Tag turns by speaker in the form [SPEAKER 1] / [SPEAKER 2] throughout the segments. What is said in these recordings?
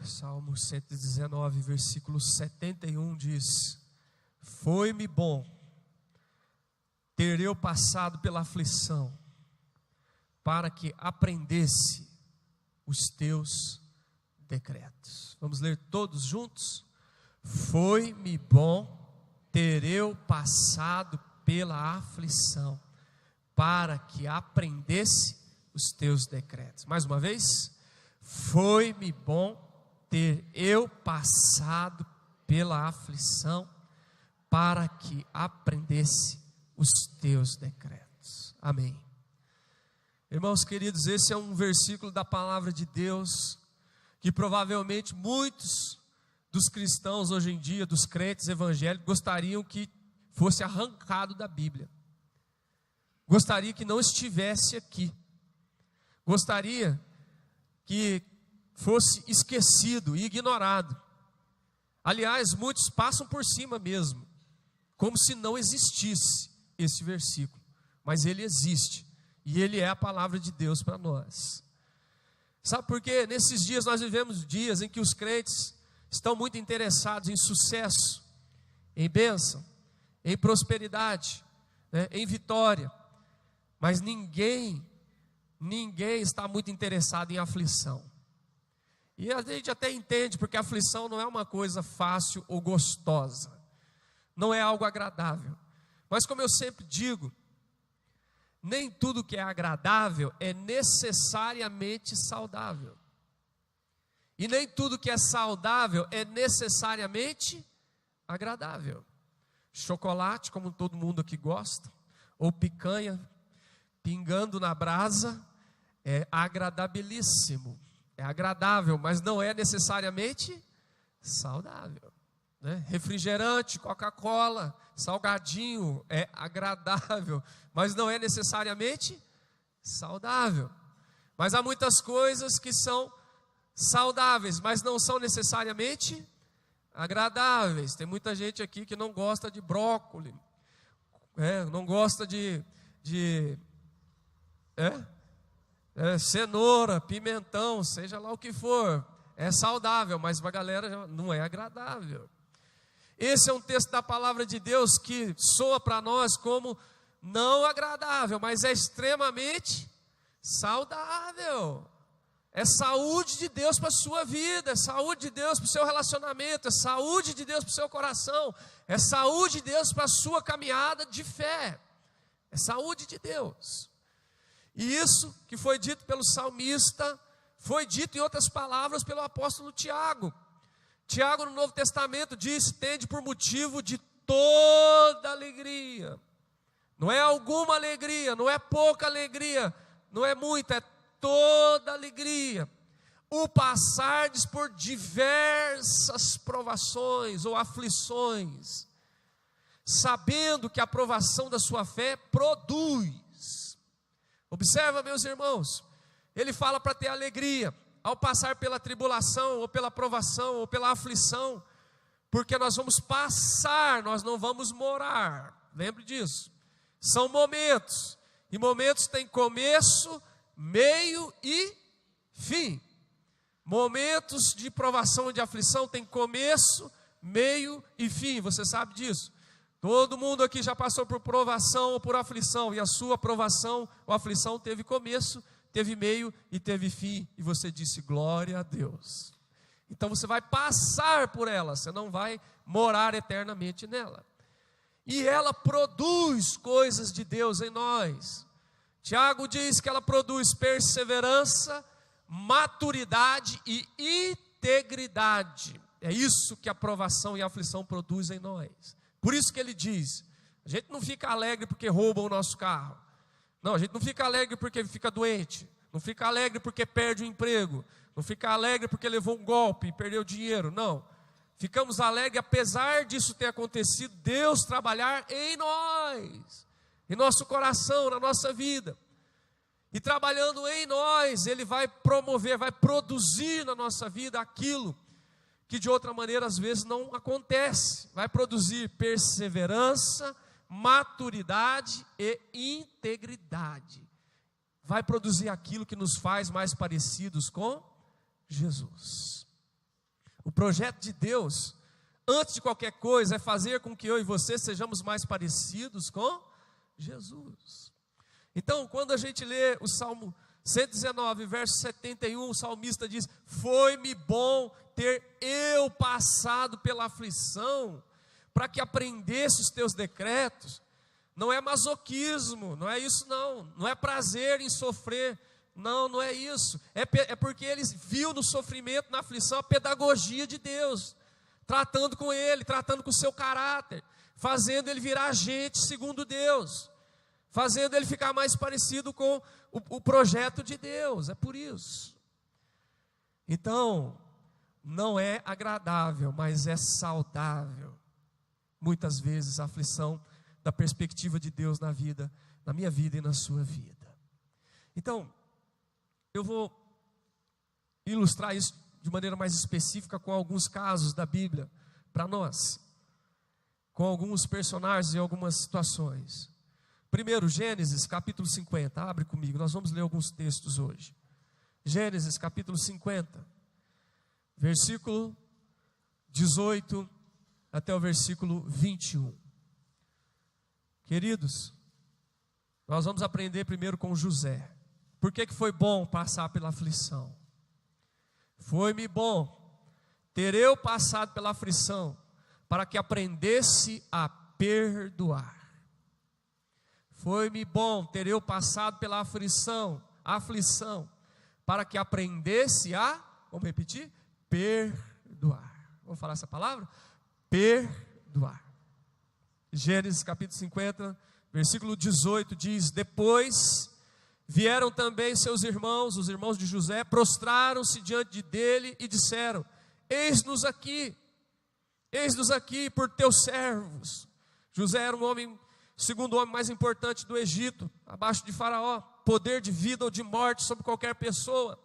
[SPEAKER 1] Salmo 119, versículo 71 diz: foi-me bom ter eu passado pela aflição, para que aprendesse os teus decretos. Vamos ler todos juntos? Foi-me bom ter eu passado pela aflição, para que aprendesse os teus decretos. Mais uma vez, foi-me bom ter eu passado pela aflição, para que aprendesse os teus decretos. Amém. Irmãos queridos, esse é um versículo da palavra de Deus, que provavelmente muitos dos cristãos hoje em dia, dos crentes evangélicos, gostariam que fosse arrancado da Bíblia. Gostaria que não estivesse aqui. Gostaria que fosse esquecido e ignorado. Aliás, muitos passam por cima mesmo, como se não existisse esse versículo. Mas ele existe, e ele é a palavra de Deus para nós. Sabe por quê? Nesses dias nós vivemos dias em que os crentes estão muito interessados em sucesso, em bênção, em prosperidade, né, em vitória. Mas ninguém está muito interessado em aflição. E a gente até entende, porque a aflição não é uma coisa fácil ou gostosa, não é algo agradável. Mas como eu sempre digo, nem tudo que é agradável é necessariamente saudável. E nem tudo que é saudável é necessariamente agradável. Chocolate, como todo mundo aqui gosta, ou picanha pingando na brasa, é agradabilíssimo. É agradável, mas não é necessariamente saudável, né? Refrigerante, Coca-Cola, salgadinho, é agradável, mas não é necessariamente saudável. Mas há muitas coisas que são saudáveis, mas não são necessariamente agradáveis. Tem muita gente aqui que não gosta de brócolis, não gosta de cenoura, pimentão, seja lá o que for. É saudável, mas para a galera não é agradável. Esse é um texto da palavra de Deus que soa para nós como não agradável, mas é extremamente saudável. É saúde de Deus para a sua vida, é saúde de Deus para o seu relacionamento, é saúde de Deus para o seu coração, é saúde de Deus para a sua caminhada de fé, é saúde de Deus. E isso que foi dito pelo salmista, foi dito em outras palavras pelo apóstolo Tiago. Tiago no Novo Testamento diz: tende por motivo de toda alegria. Não é alguma alegria, não é pouca alegria, não é muita, é toda alegria. O passardes por diversas provações ou aflições, sabendo que a provação da sua fé produz. Observa, meus irmãos, ele fala para ter alegria ao passar pela tribulação, ou pela provação, ou pela aflição, porque nós vamos passar, nós não vamos morar. Lembre disso. São momentos, e momentos têm começo, meio e fim. Momentos de provação e de aflição têm começo, meio e fim, você sabe disso. Todo mundo aqui já passou por provação ou por aflição, e a sua provação ou aflição teve começo, teve meio e teve fim, e você disse glória a Deus. Então você vai passar por ela, você não vai morar eternamente nela. E ela produz coisas de Deus em nós. Tiago diz que ela produz perseverança, maturidade e integridade. É isso que a provação e a aflição produzem em nós. Por isso que ele diz: a gente não fica alegre porque roubam o nosso carro. Não, a gente não fica alegre porque fica doente. Não fica alegre porque perde o emprego. Não fica alegre porque levou um golpe e perdeu dinheiro. Não. Ficamos alegres apesar disso ter acontecido, Deus trabalhar em nós, em nosso coração, na nossa vida. E trabalhando em nós, Ele vai promover, vai produzir na nossa vida aquilo que de outra maneira às vezes não acontece. Vai produzir perseverança, maturidade e integridade. Vai produzir aquilo que nos faz mais parecidos com Jesus. O projeto de Deus, antes de qualquer coisa, é fazer com que eu e você sejamos mais parecidos com Jesus. Então, quando a gente lê o Salmo 119, verso 71, o salmista diz: foi-me bom ter eu passado pela aflição, para que aprendesse os teus decretos. Não é masoquismo, não é isso não é prazer em sofrer, não é isso, é porque ele viu no sofrimento, na aflição, a pedagogia de Deus, tratando com ele, tratando com o seu caráter, fazendo ele virar gente segundo Deus, fazendo ele ficar mais parecido com o projeto de Deus, é por isso. Então, não é agradável, mas é saudável, muitas vezes, a aflição da perspectiva de Deus na vida, na minha vida e na sua vida. Então, eu vou ilustrar isso de maneira mais específica com alguns casos da Bíblia para nós, com alguns personagens e algumas situações. Primeiro, Gênesis capítulo 50, abre comigo, nós vamos ler alguns textos hoje. Gênesis capítulo 50, versículo 18 até o versículo 21. Queridos, nós vamos aprender primeiro com José. Por que foi bom passar pela aflição? Foi-me bom ter eu passado pela aflição, para que aprendesse a perdoar. Foi-me bom ter eu passado pela aflição, para que aprendesse a, vamos repetir? Perdoar. Vamos falar essa palavra? Perdoar. Gênesis capítulo 50, versículo 18 diz: depois vieram também seus irmãos, os irmãos de José, prostraram-se diante dele e disseram: eis-nos aqui por teus servos. José era um homem, segundo homem mais importante do Egito, abaixo de Faraó, poder de vida ou de morte sobre qualquer pessoa.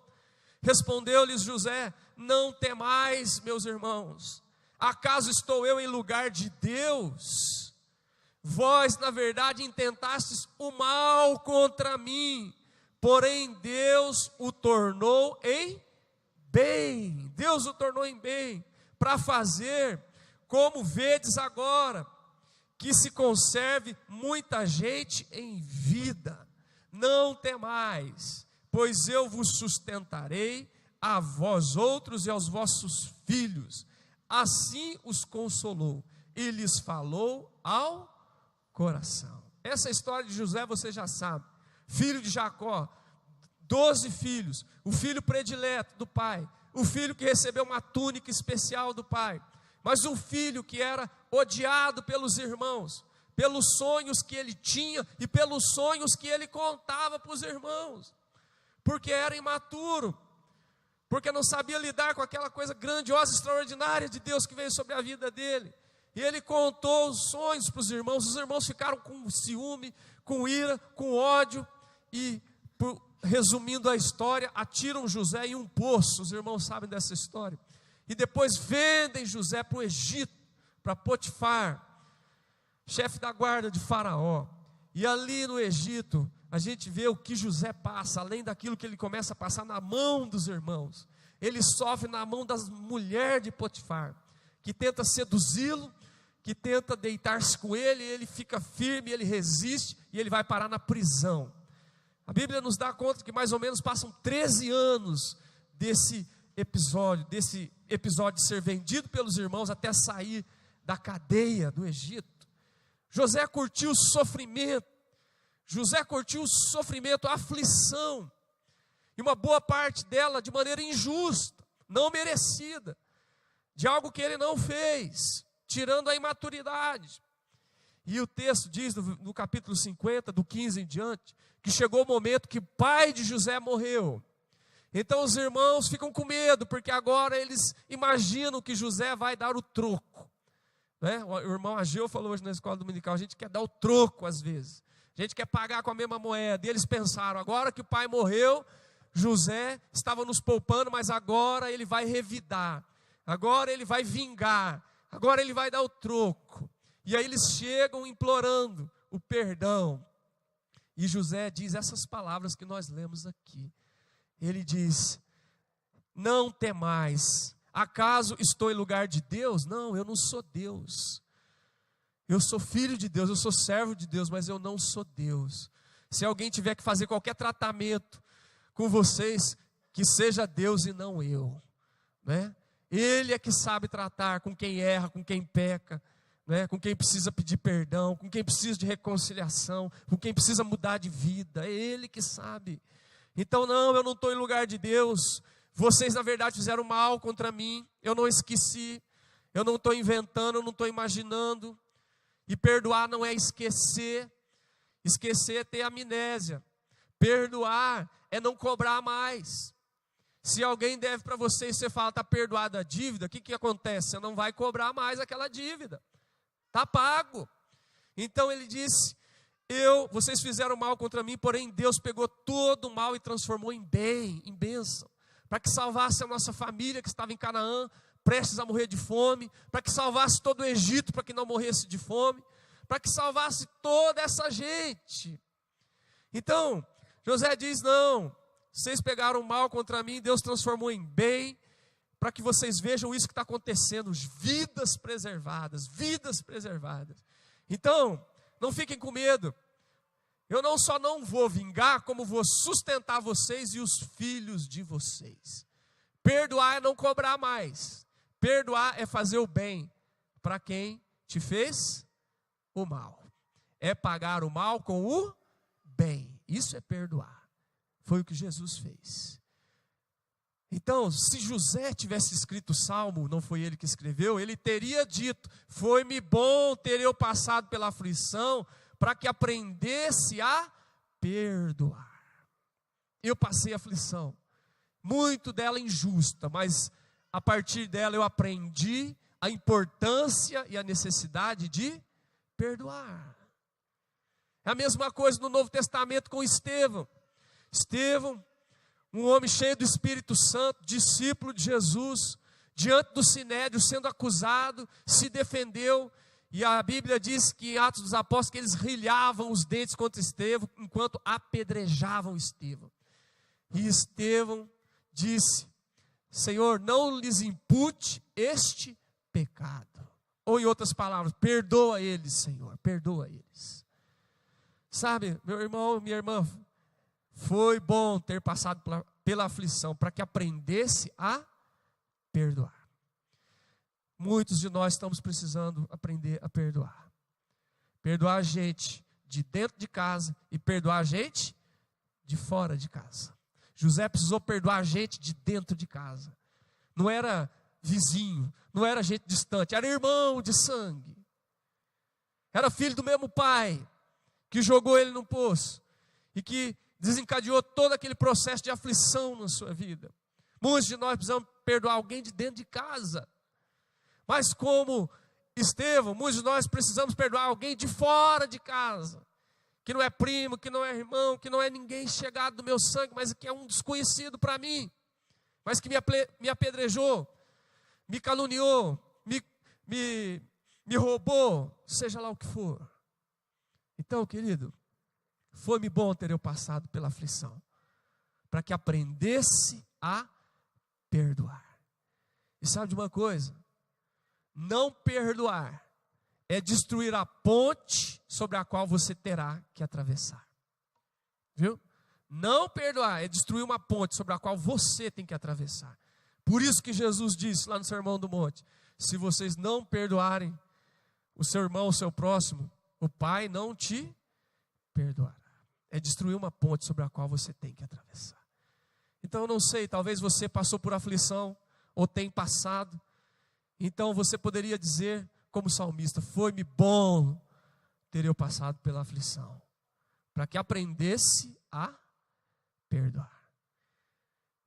[SPEAKER 1] Respondeu-lhes José: não temais, meus irmãos, acaso estou eu em lugar de Deus? Vós, na verdade, intentastes o mal contra mim, porém Deus o tornou em bem. Deus o tornou em bem, para fazer, como vedes agora, que se conserve muita gente em vida. Não temais, pois eu vos sustentarei, a vós outros e aos vossos filhos. Assim os consolou e lhes falou ao coração. Essa história de José você já sabe. Filho de Jacó, 12 filhos, o filho predileto do pai, o filho que recebeu uma túnica especial do pai, mas um filho que era odiado pelos irmãos, pelos sonhos que ele tinha e pelos sonhos que ele contava para os irmãos, porque era imaturo, porque não sabia lidar com aquela coisa grandiosa, extraordinária de Deus que veio sobre a vida dele. E ele contou os sonhos para os irmãos ficaram com ciúme, com ira, com ódio, e, resumindo a história, atiram José em um poço, os irmãos sabem dessa história, e depois vendem José para o Egito, para Potifar, chefe da guarda de Faraó. E ali no Egito, a gente vê o que José passa, além daquilo que ele começa a passar na mão dos irmãos, ele sofre na mão das mulheres de Potifar, que tenta seduzi-lo, que tenta deitar-se com ele, e ele fica firme, ele resiste, e ele vai parar na prisão. A Bíblia nos dá conta que mais ou menos passam 13 anos desse episódio de ser vendido pelos irmãos até sair da cadeia do Egito. José curtiu o sofrimento, a aflição, e uma boa parte dela de maneira injusta, não merecida, de algo que ele não fez, tirando a imaturidade. E o texto diz no capítulo 50, do 15 em diante, que chegou o momento que o pai de José morreu. Então os irmãos ficam com medo, porque agora eles imaginam que José vai dar o troco, né? O irmão Ageu falou hoje na escola dominical: a gente quer dar o troco às vezes, a gente quer pagar com a mesma moeda. E eles pensaram: agora que o pai morreu, José estava nos poupando, mas agora ele vai revidar, agora ele vai vingar, agora ele vai dar o troco. E aí eles chegam implorando o perdão. E José diz essas palavras que nós lemos aqui. Ele diz: não temais, Acaso estou em lugar de Deus? Não, eu não sou Deus. Eu sou filho de Deus, eu sou servo de Deus, mas eu não sou Deus. Se alguém tiver que fazer qualquer tratamento com vocês, que seja Deus e não eu, né? Ele é que sabe tratar com quem erra, com quem peca, né? Com quem precisa pedir perdão, com quem precisa de reconciliação, com quem precisa mudar de vida. É Ele que sabe. Então não, eu não estou em lugar de Deus. Vocês na verdade fizeram mal contra mim. Eu não esqueci. Eu não estou inventando, eu não estou imaginando. E perdoar não é esquecer. Esquecer é ter amnésia. Perdoar é não cobrar mais. Se alguém deve para você e você fala, está perdoada a dívida, o que acontece? Você não vai cobrar mais aquela dívida. Está pago. Então ele disse, vocês fizeram mal contra mim, porém Deus pegou todo o mal e transformou em bem, em bênção. Para que salvasse a nossa família que estava em Canaã, prestes a morrer de fome, para que salvasse todo o Egito, para que não morresse de fome, para que salvasse toda essa gente. Então, José diz, não, vocês pegaram mal contra mim, Deus transformou em bem, para que vocês vejam isso que está acontecendo, vidas preservadas, vidas preservadas. Então, não fiquem com medo, eu não só não vou vingar, como vou sustentar vocês e os filhos de vocês. Perdoar é não cobrar mais, perdoar é fazer o bem para quem te fez o mal, é pagar o mal com o bem, isso é perdoar, foi o que Jesus fez. Então, se José tivesse escrito o Salmo, não foi ele que escreveu, ele teria dito, foi-me bom ter eu passado pela aflição, para que aprendesse a perdoar. Eu passei aflição, muito dela injusta, mas a partir dela eu aprendi a importância e a necessidade de perdoar. É a mesma coisa no Novo Testamento com Estevão. Estevão, um homem cheio do Espírito Santo, discípulo de Jesus, diante do Sinédrio, sendo acusado, se defendeu, e a Bíblia diz que em Atos dos Apóstolos, que eles rilhavam os dentes contra Estevão, enquanto apedrejavam Estevão. E Estevão disse, Senhor, não lhes impute este pecado. Ou em outras palavras, perdoa eles, Senhor, perdoa eles. Sabe, meu irmão, minha irmã, foi bom ter passado pela aflição, para que aprendesse a perdoar. Muitos de nós estamos precisando aprender a perdoar. Perdoar a gente de dentro de casa e perdoar a gente de fora de casa. José precisou perdoar a gente de dentro de casa. Não era vizinho, não era gente distante, era irmão de sangue. Era filho do mesmo pai, que jogou ele no poço e que desencadeou todo aquele processo de aflição na sua vida. Muitos de nós precisamos perdoar alguém de dentro de casa. Mas como Estevão, muitos de nós precisamos perdoar alguém de fora de casa. Que não é primo, que não é irmão, que não é ninguém chegado do meu sangue, mas que é um desconhecido para mim. Mas que me apedrejou, me caluniou, me roubou, seja lá o que for. Então, querido, foi-me bom ter eu passado pela aflição, para que aprendesse a perdoar. E sabe de uma coisa? Não perdoar é destruir a ponte sobre a qual você terá que atravessar. Viu? Não perdoar é destruir uma ponte sobre a qual você tem que atravessar. Por isso que Jesus disse lá no Sermão do Monte, se vocês não perdoarem o seu irmão, o seu próximo, o Pai não te perdoará. É destruir uma ponte sobre a qual você tem que atravessar. Então eu não sei, talvez você passou por aflição, ou tem passado. Então você poderia dizer, como salmista, foi-me bom ter eu passado pela aflição, para que aprendesse a perdoar.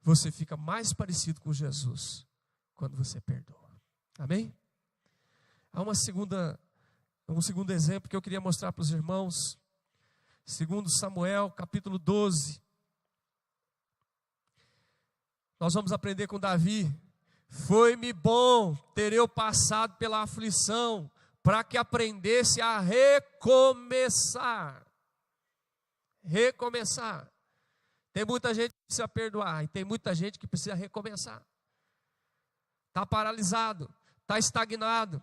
[SPEAKER 1] Você fica mais parecido com Jesus quando você perdoa. Amém? Há um segundo exemplo que eu queria mostrar para os irmãos. Segundo Samuel, capítulo 12. Nós vamos aprender com Davi. Foi-me bom ter eu passado pela aflição, para que aprendesse a recomeçar. Recomeçar. Tem muita gente que precisa perdoar, e tem muita gente que precisa recomeçar. está paralisado, está estagnado,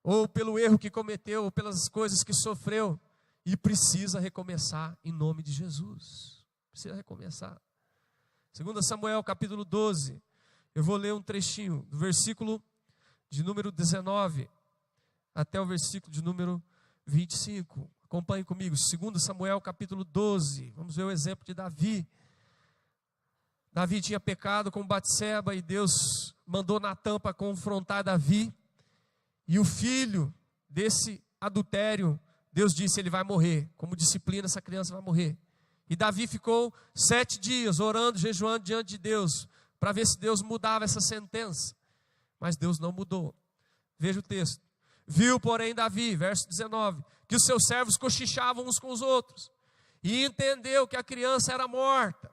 [SPEAKER 1] ou pelo erro que cometeu, ou pelas coisas que sofreu, e precisa recomeçar em nome de Jesus. Precisa recomeçar. 2 Samuel capítulo 12, eu vou ler um trechinho, do versículo de número 19, até o versículo de número 25. Acompanhe comigo, 2 Samuel capítulo 12, vamos ver o exemplo de Davi. Davi tinha pecado com Batseba e Deus mandou Natã para confrontar Davi. E o filho desse adultério, Deus disse, ele vai morrer. Como disciplina, essa criança vai morrer. E Davi ficou 7 dias orando, jejuando diante de Deus, para ver se Deus mudava essa sentença. Mas Deus não mudou. Veja o texto. Viu, porém, Davi, verso 19, que os seus servos cochichavam uns com os outros. E entendeu que a criança era morta.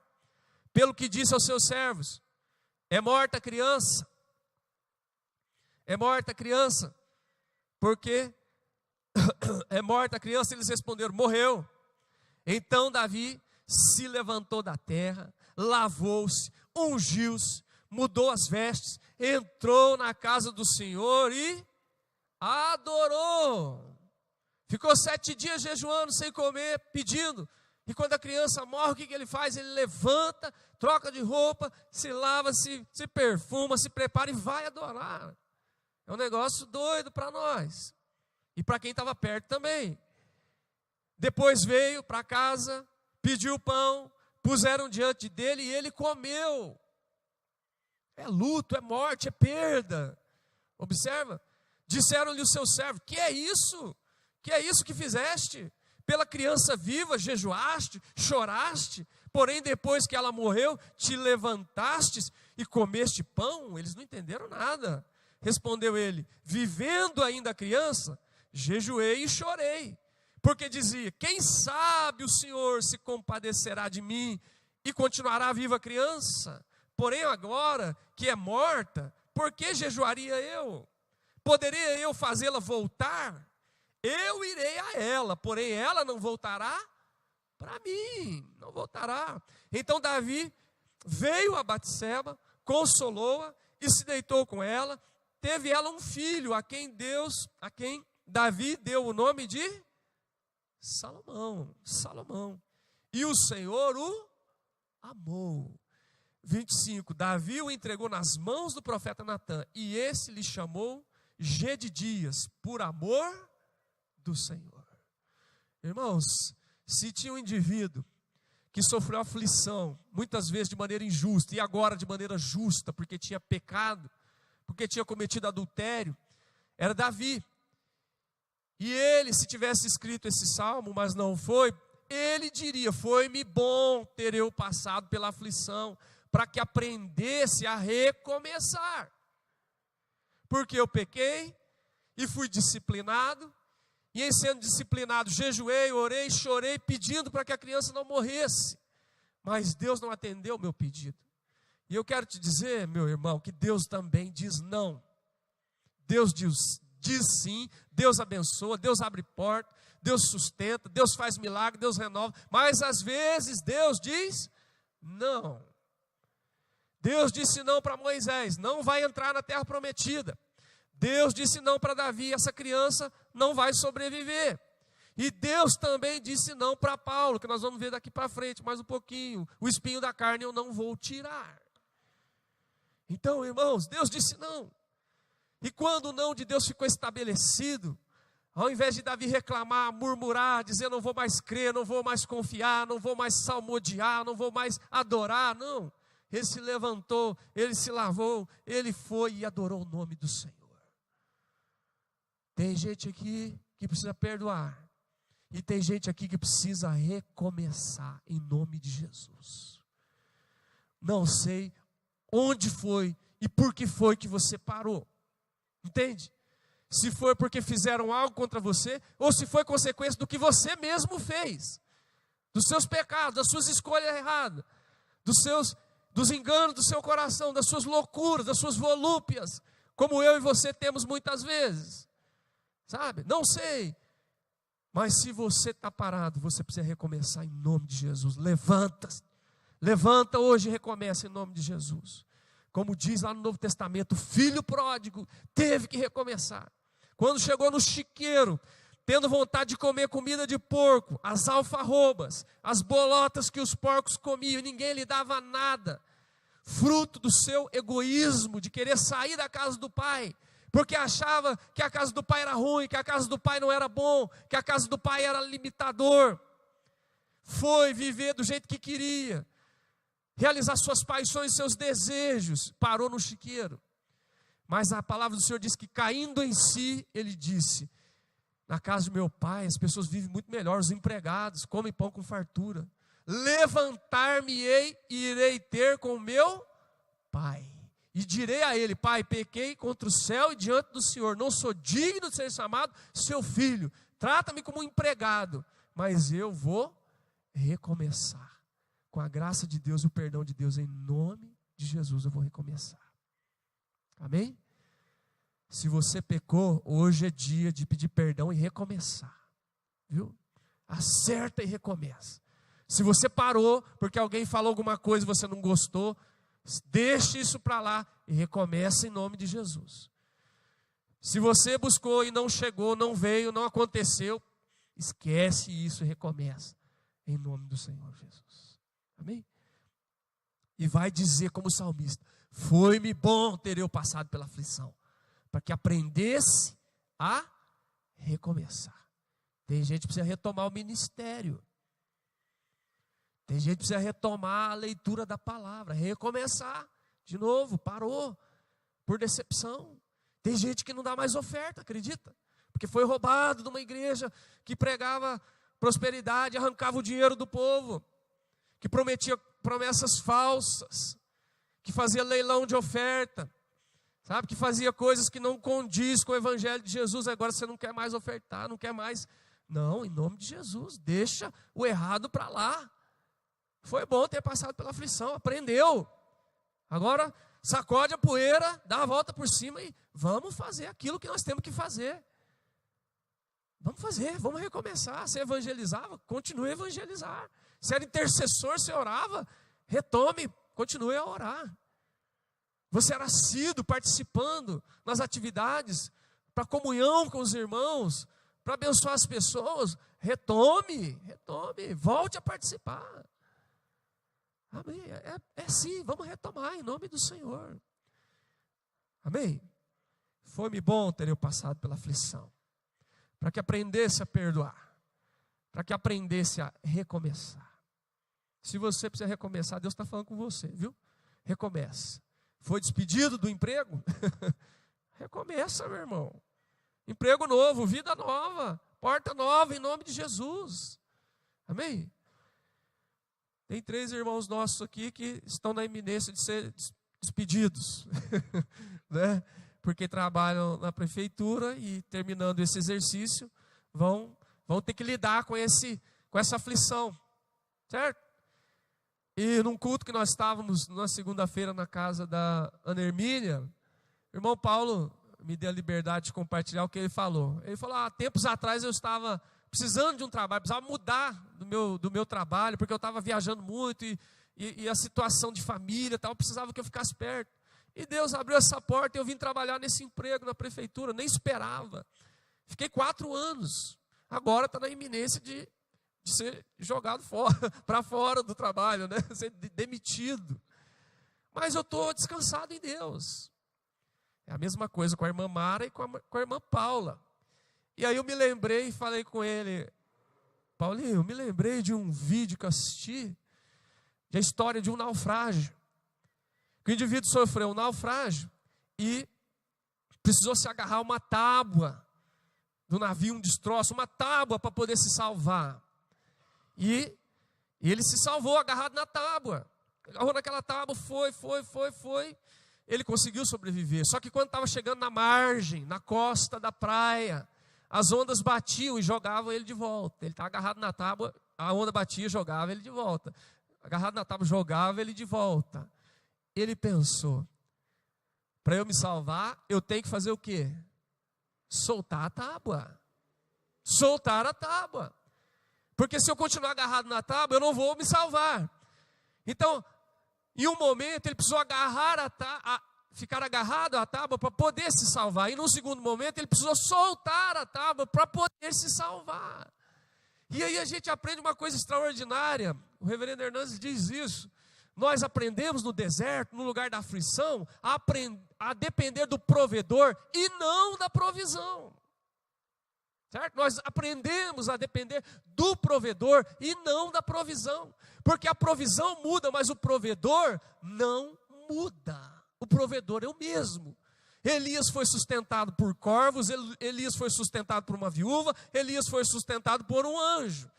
[SPEAKER 1] Pelo que disse aos seus servos, é morta a criança? É morta a criança? Porque é morta a criança? Eles responderam, morreu. Então Davi se levantou da terra, lavou-se, ungiu-se, mudou as vestes, entrou na casa do Senhor e adorou. Ficou 7 dias jejuando, sem comer, pedindo. E quando a criança morre, o que ele faz? Ele levanta, troca de roupa, se lava, se perfuma, se prepara e vai adorar. É um negócio doido para nós. E para quem estava perto também. Depois veio para casa, pediu pão, puseram diante dele e ele comeu. É luto, é morte, é perda. Observa. Disseram-lhe os seus servos, que é isso? Que é isso que fizeste? Pela criança viva jejuaste, choraste, porém depois que ela morreu, te levantastes e comeste pão? Eles não entenderam nada. Respondeu ele, vivendo ainda a criança, jejuei e chorei, porque dizia, quem sabe o Senhor se compadecerá de mim e continuará viva a criança? Porém agora que é morta, por que jejuaria eu? Poderia eu fazê-la voltar? Eu irei a ela, porém ela não voltará para mim, não voltará. Então Davi veio a Batseba, consolou-a e se deitou com ela. Teve ela um filho, a quem Davi deu o nome de Salomão. E o Senhor o amou. 25, Davi o entregou nas mãos do profeta Natã, e esse lhe chamou Gedidias, por amor do Senhor. Irmãos, se tinha um indivíduo que sofreu aflição, muitas vezes de maneira injusta, e agora de maneira justa, porque tinha pecado, porque tinha cometido adultério, era Davi. E ele, se tivesse escrito esse salmo, mas não foi, ele diria, foi-me bom ter eu passado pela aflição, para que aprendesse a recomeçar. Porque eu pequei, e fui disciplinado, e em sendo disciplinado, jejuei, orei, chorei, pedindo para que a criança não morresse. Mas Deus não atendeu o meu pedido. E eu quero te dizer, meu irmão, que Deus também diz não. Deus diz sim, Deus abençoa, Deus abre porta, Deus sustenta, Deus faz milagre, Deus renova. Mas às vezes Deus diz não. Deus disse não para Moisés, não vai entrar na terra prometida. Deus disse não para Davi, essa criança não vai sobreviver. E Deus também disse não para Paulo, que nós vamos ver daqui para frente, mais um pouquinho. O espinho da carne eu não vou tirar. Então, irmãos, Deus disse não. E quando o não de Deus ficou estabelecido, ao invés de Davi reclamar, murmurar, dizer não vou mais crer, não vou mais confiar, não vou mais salmodiar, não vou mais adorar, não. Ele se levantou, ele se lavou, ele foi e adorou o nome do Senhor. Tem gente aqui que precisa perdoar. E tem gente aqui que precisa recomeçar em nome de Jesus. Não sei onde foi e por que foi que você parou. Entende? Se foi porque fizeram algo contra você, ou se foi consequência do que você mesmo fez. Dos seus pecados, das suas escolhas erradas, dos enganos do seu coração, das suas loucuras, das suas volúpias, como eu e você temos muitas vezes. Sabe? Não sei. Mas se você está parado, você precisa recomeçar em nome de Jesus. Levanta hoje e recomeça em nome de Jesus. Como diz lá no Novo Testamento, o filho pródigo teve que recomeçar. Quando chegou no chiqueiro, tendo vontade de comer comida de porco, as alfarrobas, as bolotas que os porcos comiam, e ninguém lhe dava nada, fruto do seu egoísmo, de querer sair da casa do pai, porque achava que a casa do pai era ruim, que a casa do pai não era bom, que a casa do pai era limitador. Foi viver do jeito que queria, realizar suas paixões, seus desejos, parou no chiqueiro. Mas a palavra do Senhor diz que, caindo em si, ele disse: na casa do meu pai as pessoas vivem muito melhor, os empregados comem pão com fartura. Levantar-me-ei e irei ter com o meu pai, e direi a ele: pai, pequei contra o céu e diante do Senhor, não sou digno de ser chamado seu filho, trata-me como um empregado, mas eu vou recomeçar. Com a graça de Deus e o perdão de Deus, em nome de Jesus, eu vou recomeçar. Amém? Se você pecou, hoje é dia de pedir perdão e recomeçar. Viu? Acerta e recomeça. Se você parou porque alguém falou alguma coisa e você não gostou, deixe isso para lá e recomeça em nome de Jesus. Se você buscou e não chegou, não veio, não aconteceu, esquece isso e recomeça em nome do Senhor Jesus. Amém? E vai dizer como salmista: foi-me bom ter eu passado pela aflição, para que aprendesse a recomeçar. Tem gente que precisa retomar o ministério. Tem gente que precisa retomar a leitura da palavra, recomeçar de novo, parou por decepção. Tem gente que não dá mais oferta, acredita? Porque foi roubado de uma igreja que pregava prosperidade, arrancava o dinheiro do povo, que prometia promessas falsas, que fazia leilão de oferta, sabe, que fazia coisas que não condiz com o evangelho de Jesus. Agora você não quer mais ofertar, não quer mais. Não, em nome de Jesus, deixa o errado para lá. Foi bom ter passado pela aflição, aprendeu. Agora sacode a poeira, dá a volta por cima e vamos fazer aquilo que nós temos que fazer. Vamos fazer, vamos recomeçar. Você evangelizava, continue a evangelizar. Se era intercessor, você orava, retome, continue a orar. Você era assíduo, participando nas atividades, para comunhão com os irmãos, para abençoar as pessoas, retome, volte a participar. Amém? É sim, vamos retomar em nome do Senhor. Amém? Foi-me bom ter eu passado pela aflição, para que aprendesse a perdoar, para que aprendesse a recomeçar. Se você precisa recomeçar, Deus está falando com você, viu? Recomeça. Foi despedido do emprego? Recomeça, meu irmão. Emprego novo, vida nova, porta nova em nome de Jesus. Amém? Tem 3 irmãos nossos aqui que estão na iminência de ser despedidos, né? Porque trabalham na prefeitura e, terminando esse exercício, vão ter que lidar com essa aflição, certo? E num culto que nós estávamos na segunda-feira na casa da Ana Hermínia, o irmão Paulo me deu a liberdade de compartilhar o que ele falou. Ele falou: tempos atrás eu estava precisando de um trabalho, precisava mudar do meu trabalho, porque eu estava viajando muito e a situação de família e tal, precisava que eu ficasse perto. E Deus abriu essa porta e eu vim trabalhar nesse emprego na prefeitura, nem esperava. Fiquei 4 anos, agora está na iminência de ser jogado para fora do trabalho, né? Ser demitido. Mas eu estou descansado em Deus. É a mesma coisa com a irmã Mara e com a irmã Paula. E aí eu me lembrei e falei com ele: Paulinho, eu me lembrei de um vídeo que eu assisti, de a história de um naufrágio. Que o indivíduo sofreu um naufrágio e precisou se agarrar a uma tábua do navio, um destroço, uma tábua para poder se salvar. E ele se salvou agarrado na tábua. Agarrou naquela tábua, foi. Ele conseguiu sobreviver. Só que quando estava chegando na margem, na costa da praia, as ondas batiam e jogavam ele de volta. Ele estava agarrado na tábua, a onda batia e jogava ele de volta. Agarrado na tábua, jogava ele de volta. Ele pensou: para eu me salvar, eu tenho que fazer o quê? Soltar a tábua. Soltar a tábua. Porque se eu continuar agarrado na tábua, eu não vou me salvar. Então, Em um momento ele precisou ficar agarrado à tábua para poder se salvar. E num segundo momento ele precisou soltar a tábua para poder se salvar. E aí a gente aprende uma coisa extraordinária. O reverendo Hernandes diz isso. Nós aprendemos no deserto, no lugar da aflição, a depender do provedor e não da provisão. Certo? Nós aprendemos a depender do provedor e não da provisão. Porque a provisão muda, mas o provedor não muda. O provedor é o mesmo. Elias foi sustentado por corvos, Elias foi sustentado por uma viúva, Elias foi sustentado por um anjo.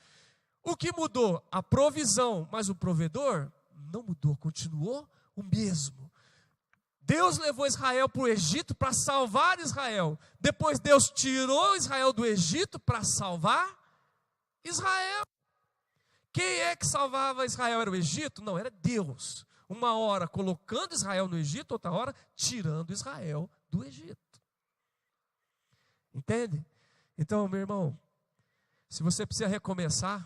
[SPEAKER 1] O que mudou? A provisão, mas o provedor não mudou, continuou o mesmo. Deus levou Israel para o Egito para salvar Israel. Depois Deus tirou Israel do Egito para salvar Israel. Quem é que salvava Israel? Era o Egito? Não, era Deus. Uma hora colocando Israel no Egito, outra hora tirando Israel do Egito. Entende? Então, meu irmão, se você precisa recomeçar,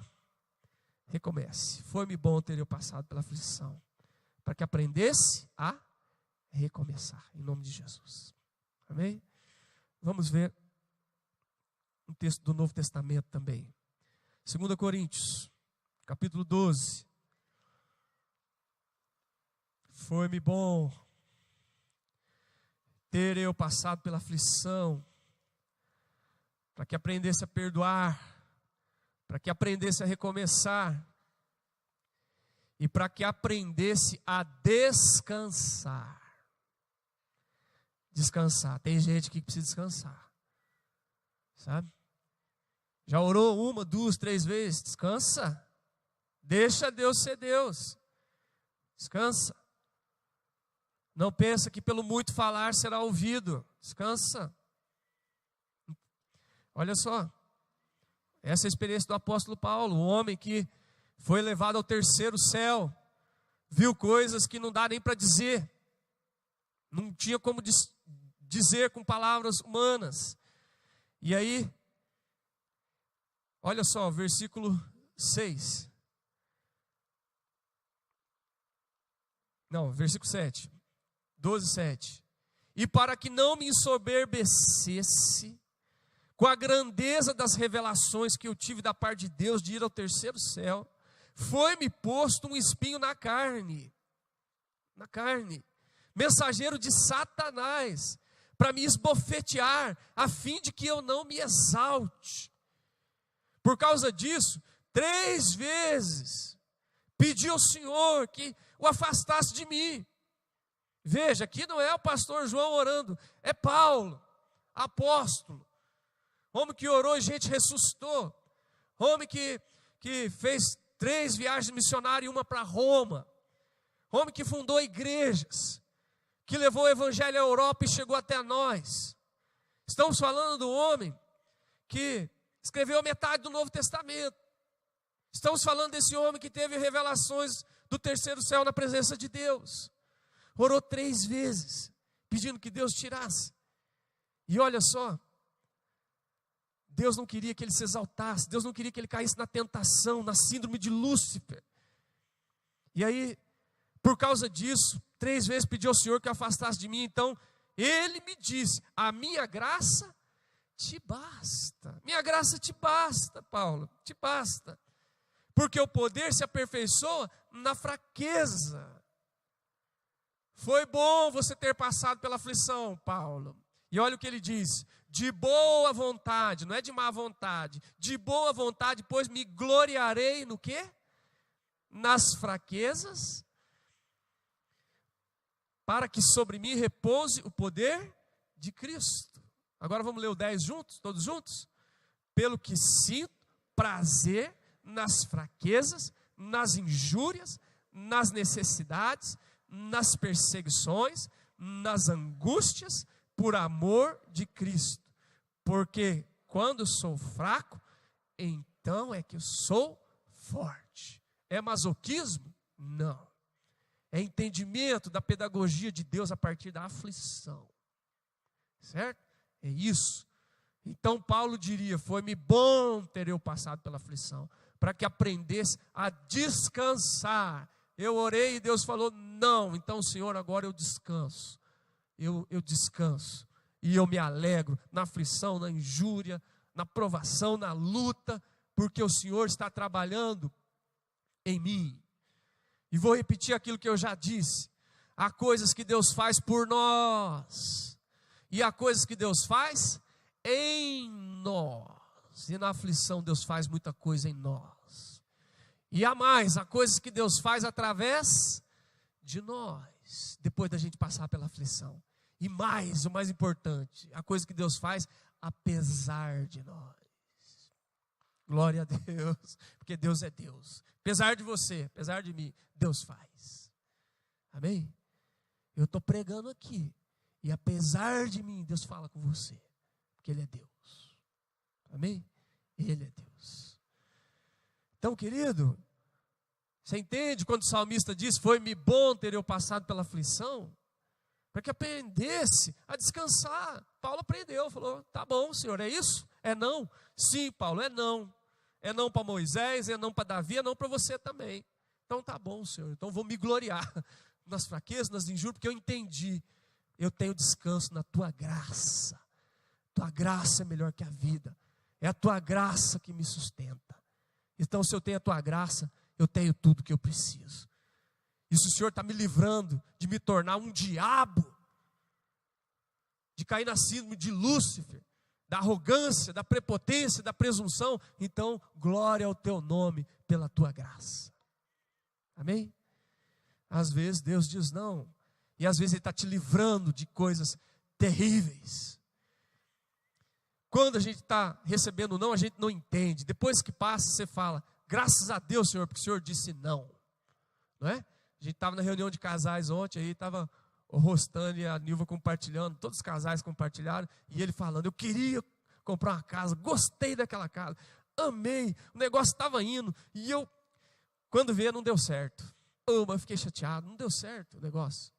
[SPEAKER 1] recomece. Foi-me bom ter eu passado pela aflição, para que aprendesse a recomeçar, em nome de Jesus. Amém? Vamos ver um texto do Novo Testamento também. 2 Coríntios, capítulo 12. Foi-me bom ter eu passado pela aflição, para que aprendesse a perdoar, para que aprendesse a recomeçar, e para que aprendesse a descansar. Descansar, tem gente que precisa descansar, sabe? Já orou 1, 2, 3 vezes? Descansa, deixa Deus ser Deus, descansa. Não pensa que pelo muito falar será ouvido. Descansa. Olha só. Essa é a experiência do apóstolo Paulo. Um homem que foi levado ao terceiro céu. Viu coisas que não dá nem para dizer. Não tinha como dizer com palavras humanas. E aí, olha só, versículo 6. Não, versículo 7. 12:7. E para que não me ensoberbecesse com a grandeza das revelações que eu tive da parte de Deus de ir ao terceiro céu, foi-me posto um espinho na carne, mensageiro de Satanás, para me esbofetear, a fim de que eu não me exalte. Por causa disso, 3 vezes pedi ao Senhor que o afastasse de mim. Veja, aqui não é o pastor João orando, é Paulo, apóstolo, homem que orou e gente ressuscitou, homem que fez 3 viagens missionárias e uma para Roma, homem que fundou igrejas, que levou o evangelho à Europa e chegou até nós. Estamos falando do homem que escreveu metade do Novo Testamento. Estamos falando desse homem que teve revelações do terceiro céu na presença de Deus. Orou 3 vezes, pedindo que Deus tirasse. E olha só, Deus não queria que ele se exaltasse, Deus não queria que ele caísse na tentação, na síndrome de Lúcifer. E aí, por causa disso, 3 vezes pediu ao Senhor que o afastasse de mim. Então, ele me disse, a minha graça te basta. Minha graça te basta, Paulo, te basta. Porque o poder se aperfeiçoa na fraqueza. Foi bom você ter passado pela aflição, Paulo. E olha o que ele diz, de boa vontade, não é de má vontade, de boa vontade, pois me gloriarei no quê? Nas fraquezas, para que sobre mim repouse o poder de Cristo. Agora vamos ler o 10 juntos, todos juntos? Pelo que sinto prazer nas fraquezas, nas injúrias, nas necessidades, nas perseguições, nas angústias, por amor de Cristo. Porque quando sou fraco, então é que eu sou forte. É masoquismo? Não. É entendimento da pedagogia de Deus a partir da aflição. Certo? É isso. Então Paulo diria, foi-me bom ter eu passado pela aflição, para que aprendesse a descansar Eu orei e Deus falou, não. Então, Senhor, agora eu descanso. Eu descanso. E eu me alegro na aflição, na injúria, na provação, na luta, porque o Senhor está trabalhando em mim. E vou repetir aquilo que eu já disse. Há coisas que Deus faz por nós. E há coisas que Deus faz em nós. E na aflição Deus faz muita coisa em nós. E há mais, há coisas que Deus faz através de nós, depois da gente passar pela aflição. E mais, o mais importante, a coisa que Deus faz apesar de nós. Glória a Deus, porque Deus é Deus. Apesar de você, apesar de mim, Deus faz. Amém? Eu estou pregando aqui. E apesar de mim, Deus fala com você. Porque Ele é Deus. Amém? Ele é Deus. Então, querido, você entende quando o salmista diz, foi-me bom ter eu passado pela aflição? Para que aprendesse a descansar. Paulo aprendeu, falou, tá bom, Senhor, é isso? É não? Sim, Paulo, é não. É não para Moisés, é não para Davi, é não para você também. Então tá bom, Senhor, então vou me gloriar nas fraquezas, nas injúrias, porque eu entendi. Eu tenho descanso na tua graça. Tua graça é melhor que a vida. É a tua graça que me sustenta. Então, se eu tenho a tua graça, eu tenho tudo que eu preciso. E se o Senhor está me livrando de me tornar um diabo, de cair na síndrome de Lúcifer, da arrogância, da prepotência, da presunção, então, glória ao teu nome pela tua graça. Amém? Às vezes Deus diz não, e às vezes Ele está te livrando de coisas terríveis. Quando a gente está recebendo não, a gente não entende. Depois que passa, você fala, graças a Deus, Senhor, porque o Senhor disse não. Não é? A gente estava na reunião de casais ontem, aí estava o Rostânia e a Nilva compartilhando, todos os casais compartilharam, e ele falando, eu queria comprar uma casa, gostei daquela casa, amei, o negócio estava indo, e eu, quando veio, não deu certo. Mas eu fiquei chateado, não deu certo o negócio.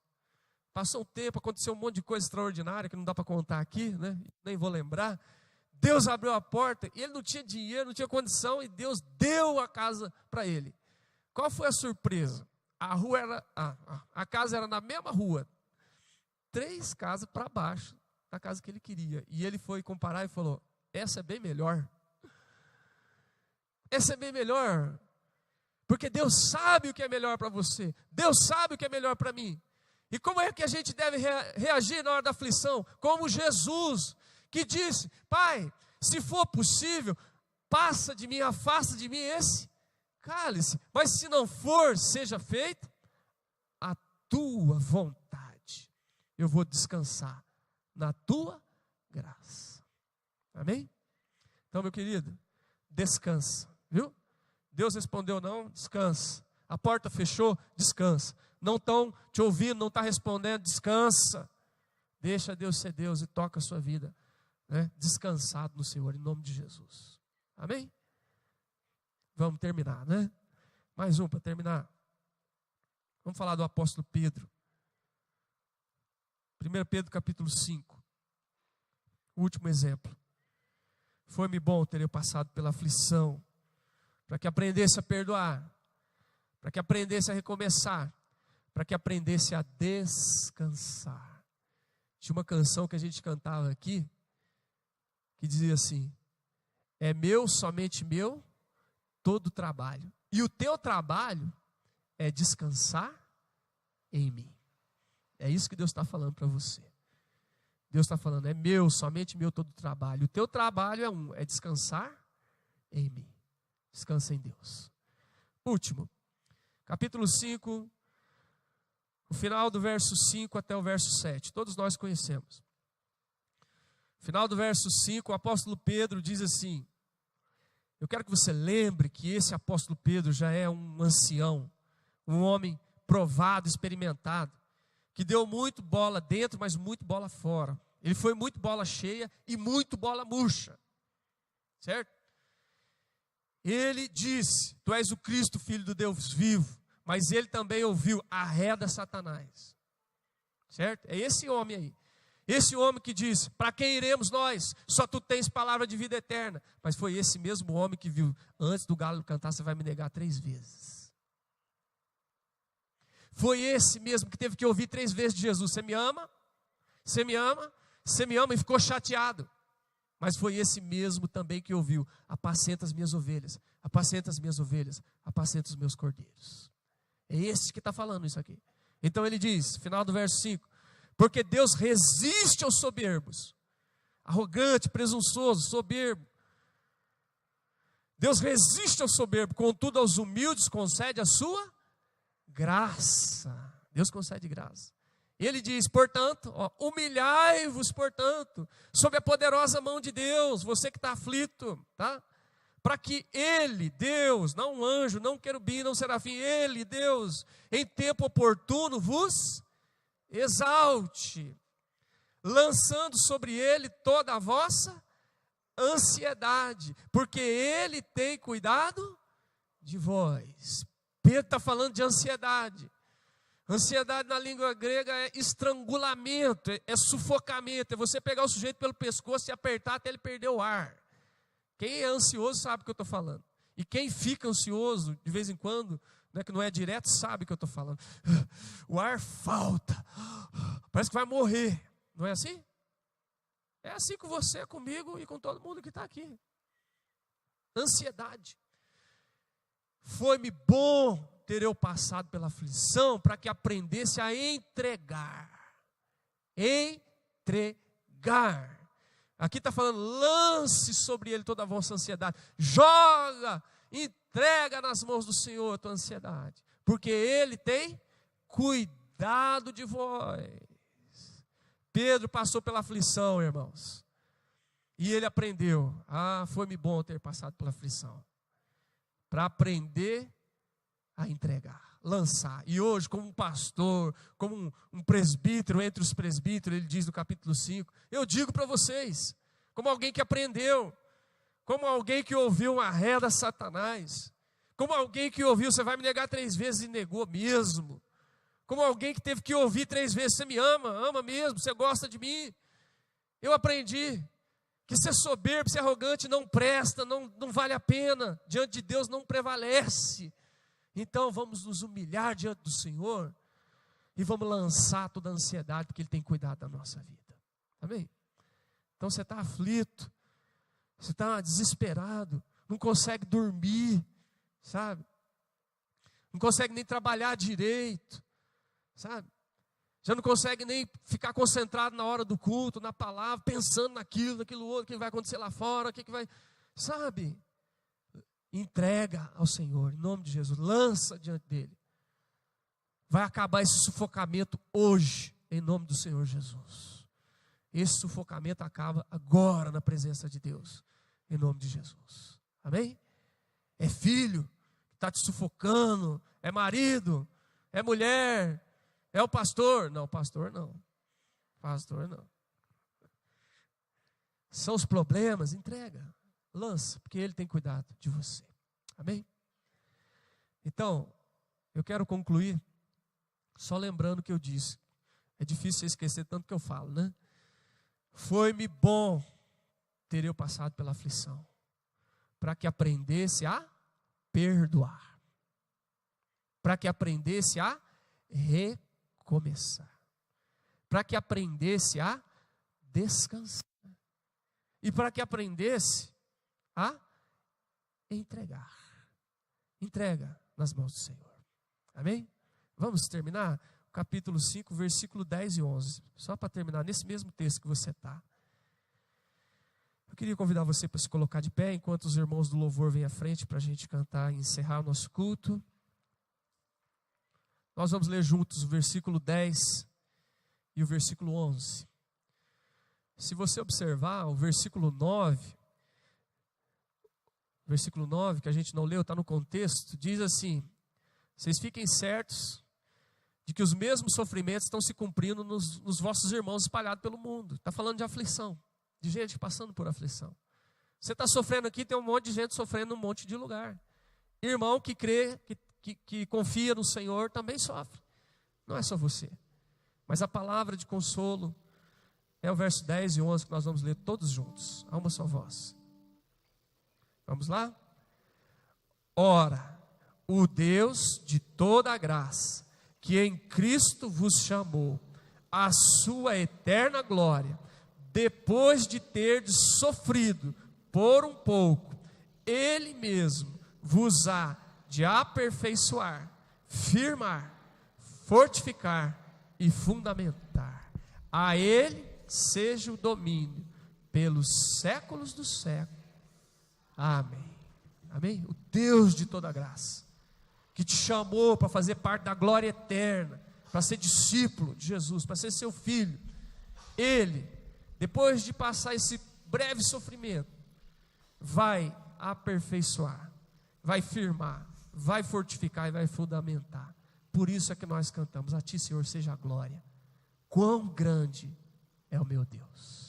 [SPEAKER 1] Passou um tempo, aconteceu um monte de coisa extraordinária, que não dá para contar aqui, né? Nem vou lembrar. Deus abriu a porta, e ele não tinha dinheiro, não tinha condição, e Deus deu a casa para ele. Qual foi a surpresa? A casa era na mesma rua, 3 casas para baixo da casa que ele queria. E ele foi comparar e falou, essa é bem melhor. Essa é bem melhor. Porque Deus sabe o que é melhor para você. Deus sabe o que é melhor para mim. E como é que a gente deve reagir na hora da aflição? Como Jesus, que disse, Pai, se for possível, passa de mim, afasta de mim esse cálice. Mas se não for, seja feita a tua vontade. Eu vou descansar na tua graça. Amém? Então, meu querido, descansa, viu? Deus respondeu não, descansa. A porta fechou, descansa. Não estão te ouvindo, não está respondendo, descansa. Deixa Deus ser Deus e toca a sua vida, né? Descansado no Senhor, em nome de Jesus. Amém? Vamos terminar, né? Mais um para terminar. Vamos falar do apóstolo Pedro. 1 Pedro capítulo 5. O último exemplo. Foi-me bom ter eu passado pela aflição, para que aprendesse a perdoar, para que aprendesse a recomeçar, para que aprendesse a descansar. Tinha uma canção que a gente cantava aqui, que dizia assim, é meu, somente meu, todo o trabalho. E o teu trabalho é descansar em mim. É isso que Deus está falando para você. Deus está falando, é meu, somente meu todo o trabalho. O teu trabalho é descansar em mim. Descansa em Deus. Último, capítulo 5, o final do verso 5 até o verso 7. Todos nós conhecemos. Final do verso 5, o apóstolo Pedro diz assim, eu quero que você lembre que esse apóstolo Pedro já é um ancião, um homem provado, experimentado, que deu muito bola dentro, mas muito bola fora. Ele foi muito bola cheia e muito bola murcha. Certo? Ele disse, tu és o Cristo, filho do Deus vivo. Mas ele também ouviu, arreda Satanás. Certo? É esse homem aí. Esse homem que disse, para quem iremos nós? Só tu tens palavra de vida eterna. Mas foi esse mesmo homem que viu, antes do galo cantar, você vai me negar 3 vezes. Foi esse mesmo que teve que ouvir 3 vezes de Jesus: você me ama? Você me ama? Você me ama? E ficou chateado. Mas foi esse mesmo também que ouviu: apacenta as minhas ovelhas, apacenta as minhas ovelhas, apacenta os meus cordeiros. É esse que está falando isso aqui. Então ele diz, final do verso 5: porque Deus resiste aos soberbos, arrogante, presunçoso, soberbo. Deus resiste ao soberbo, contudo aos humildes concede a sua graça. Deus concede graça. Ele diz, portanto, humilhai-vos, portanto, sob a poderosa mão de Deus, você que está aflito, tá? Para que Ele, Deus, não um anjo, não um querubim, não um serafim, Ele, Deus, em tempo oportuno vos exalte, lançando sobre Ele toda a vossa ansiedade, porque Ele tem cuidado de vós. Pedro está falando de ansiedade. Ansiedade na língua grega é estrangulamento, é sufocamento, é você pegar o sujeito pelo pescoço e apertar até ele perder o ar. Quem é ansioso sabe o que eu estou falando. E quem fica ansioso de vez em quando, né, que não é direto, sabe o que eu estou falando. O ar falta, parece que vai morrer, não é assim? É assim com você, comigo e com todo mundo que está aqui. Ansiedade. Foi-me bom ter eu passado pela aflição, para que aprendesse a entregar. Entregar. Aqui está falando, lance sobre ele toda a vossa ansiedade. Joga, entrega nas mãos do Senhor a tua ansiedade. Porque Ele tem cuidado de vós. Pedro passou pela aflição, irmãos. E ele aprendeu. Foi-me bom ter passado pela aflição. Para aprender a entregar, lançar. E hoje, como um pastor, como um presbítero, entre os presbíteros, ele diz no capítulo 5, eu digo para vocês, como alguém que aprendeu, como alguém que ouviu uma ré da Satanás, como alguém que ouviu, você vai me negar 3 vezes e negou mesmo, como alguém que teve que ouvir 3 vezes, você me ama, ama mesmo, você gosta de mim. Eu aprendi que ser soberbo, ser arrogante não presta, não vale a pena, diante de Deus não prevalece. Então vamos nos humilhar diante do Senhor e vamos lançar toda a ansiedade, porque Ele tem cuidado da nossa vida. Amém? Então você está aflito, você está desesperado, não consegue dormir, sabe? Não consegue nem trabalhar direito, sabe? Já não consegue nem ficar concentrado na hora do culto, na palavra, pensando naquilo outro, o que vai acontecer lá fora, o que vai, sabe? Entrega ao Senhor, em nome de Jesus, lança diante dEle. Vai acabar esse sufocamento hoje, em nome do Senhor Jesus. Esse sufocamento acaba agora na presença de Deus, em nome de Jesus. Amém? É filho que está te sufocando, é marido, é mulher, é o pastor. Não, pastor não. Pastor não. São os problemas, entrega. Lança, porque Ele tem cuidado de você. Amém? Então, eu quero concluir só lembrando o que eu disse. É difícil você esquecer tanto que eu falo, né? Foi-me bom ter eu passado pela aflição, para que aprendesse a perdoar, para que aprendesse a recomeçar, para que aprendesse a descansar, e para que aprendesse a entregar. Entrega nas mãos do Senhor. Amém? Vamos terminar o capítulo 5, versículo 10 e 11. Só para terminar, nesse mesmo texto que você está. Eu queria convidar você para se colocar de pé, enquanto os irmãos do louvor vêm à frente para a gente cantar e encerrar o nosso culto. Nós vamos ler juntos o versículo 10 e o versículo 11. Se você observar, o versículo 9, que a gente não leu, está no contexto, diz assim: vocês fiquem certos de que os mesmos sofrimentos estão se cumprindo nos vossos irmãos espalhados pelo mundo. Está falando de aflição, de gente passando por aflição. Você está sofrendo aqui, tem um monte de gente sofrendo em um monte de lugar. Irmão que crê, que confia no Senhor, também sofre. Não é só você. Mas a palavra de consolo é o verso 10 e 11 que nós vamos ler todos juntos, a uma só voz. Vamos lá? Ora, o Deus de toda a graça, que em Cristo vos chamou à sua eterna glória, depois de terdes sofrido por um pouco, Ele mesmo vos há de aperfeiçoar, firmar, fortificar e fundamentar. A Ele seja o domínio pelos séculos dos séculos. Amém. Amém? O Deus de toda graça, que te chamou para fazer parte da glória eterna, para ser discípulo de Jesus, para ser seu filho, Ele, depois de passar esse breve sofrimento, vai aperfeiçoar, vai firmar, vai fortificar e vai fundamentar. Por isso é que nós cantamos: a Ti, Senhor, seja a glória. Quão grande é o meu Deus.